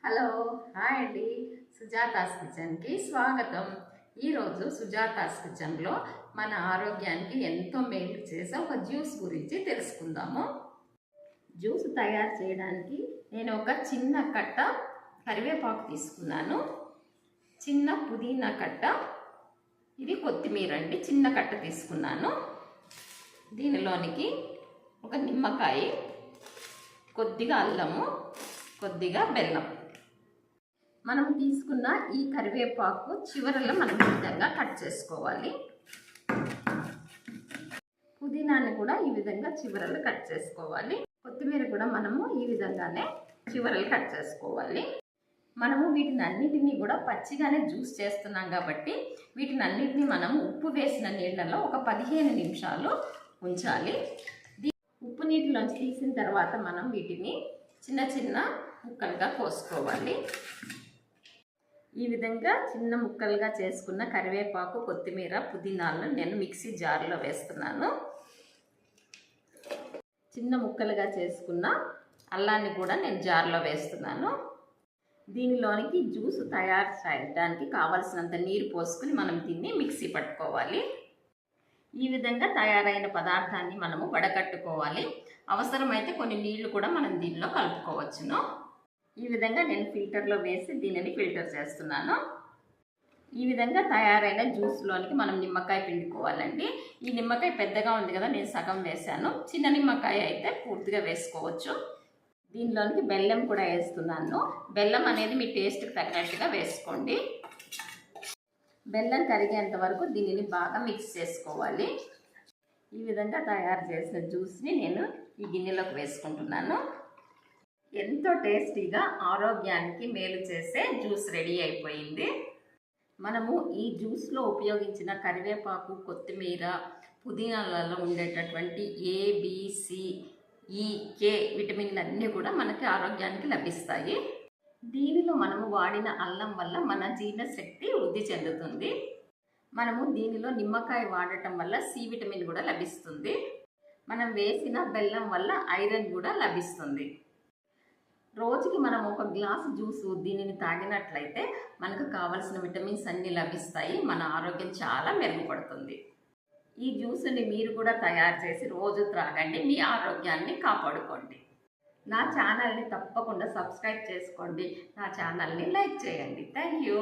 Hello hi అండి. సుజాతాస్ కిచెన్కి స్వాగతం. ఈరోజు సుజాతాస్ కిచెన్లో మన ఆరోగ్యానికి ఎంతో మేలు చేసే ఒక జ్యూస్ గురించి తెలుసుకుందాము. జ్యూస్ తయారు చేయడానికి నేను ఒక చిన్న కట్ట కరివేపాకు తీసుకున్నాను, చిన్న పుదీనా కట్ట, ఇది కొత్తిమీర అండి, చిన్న కట్ట తీసుకున్నాను. దీనిలోనికి ఒక నిమ్మకాయ, కొద్దిగా అల్లము, కొద్దిగా బెల్లం. మనం తీసుకున్న ఈ కరివేపాకు చివరలో మనం ఈ విధంగా కట్ చేసుకోవాలి. పుదీనాన్ని కూడా ఈ విధంగా చివరలు కట్ చేసుకోవాలి. కొత్తిమీర కూడా మనము ఈ విధంగానే చివరలు కట్ చేసుకోవాలి. మనము వీటిని అన్నిటినీ కూడా పచ్చిగానే జ్యూస్ చేస్తున్నాం కాబట్టి వీటిని అన్నిటినీ మనము ఉప్పు వేసిన నీళ్ళలో ఒక 15 నిమిషాలు ఉంచాలి. ఉప్పు నీటిలోంచి తీసిన తర్వాత మనం వీటిని చిన్న చిన్న ముక్కలుగా కోసుకోవాలి. ఈ విధంగా చిన్న ముక్కలుగా చేసుకున్న కరివేపాకు, కొత్తిమీర, పుదీనాలను నేను మిక్సీ జార్లో వేస్తున్నాను. చిన్న ముక్కలుగా చేసుకున్న అల్లాన్ని కూడా నేను జార్లో వేస్తున్నాను. దీనిలోనికి జ్యూస్ తయారు చేయడానికి కావలసినంత నీరు పోసుకుని మనం దీన్ని మిక్సీ పట్టుకోవాలి. ఈ విధంగా తయారైన పదార్థాన్ని మనము వడకట్టుకోవాలి. అవసరమైతే కొన్ని నీళ్లు కూడా మనం దీనిలో కలుపుకోవచ్చును. ఈ విధంగా నేను ఫిల్టర్లో వేసి దీనిని ఫిల్టర్ చేస్తున్నాను. ఈ విధంగా తయారైన జ్యూస్లోనికి మనం నిమ్మకాయ పిండుకోవాలండి. ఈ నిమ్మకాయ పెద్దగా ఉంది కదా, నేను సగం వేసాను. చిన్న నిమ్మకాయ అయితే పూర్తిగా వేసుకోవచ్చు. దీనిలోనికి బెల్లం కూడా వేస్తున్నాను. బెల్లం అనేది మీ టేస్ట్కి తగినట్టుగా వేసుకోండి. బెల్లం కరిగేంత వరకు దీనిని బాగా మిక్స్ చేసుకోవాలి. ఈ విధంగా తయారు చేసిన జ్యూస్ని నేను ఈ గిన్నెలోకి వేసుకుంటున్నాను. ఎంతో టేస్టీగా ఆరోగ్యానికి మేలు చేసే జ్యూస్ రెడీ అయిపోయింది. మనము ఈ జ్యూస్లో ఉపయోగించిన కరివేపాకు, కొత్తిమీర, పుదీనాలలో ఉండేటటువంటి ఏ, బి, సి, ఈ, కే విటమిన్లు అన్నీ కూడా మనకి ఆరోగ్యానికి లభిస్తాయి. దీనిలో మనము వాడిన అల్లం వల్ల మన జీర్ణశక్తి వృద్ధి చెందుతుంది. మనము దీనిలో నిమ్మకాయ వాడటం వల్ల సి విటమిన్ కూడా లభిస్తుంది. మనం వేసిన బెల్లం వల్ల ఐరన్ కూడా లభిస్తుంది. రోజుకి మనం ఒక గ్లాసు జ్యూసు దీనిని తాగినట్లయితే మనకు కావలసిన విటమిన్స్ అన్నీ లభిస్తాయి. మన ఆరోగ్యం చాలా మెరుగుపడుతుంది. ఈ జ్యూస్ని మీరు కూడా తయారు చేసి రోజు త్రాగండి. మీ ఆరోగ్యాన్ని కాపాడుకోండి. నా ఛానల్ని తప్పకుండా సబ్స్క్రైబ్ చేసుకోండి. నా ఛానల్ని లైక్ చేయండి. Thank you.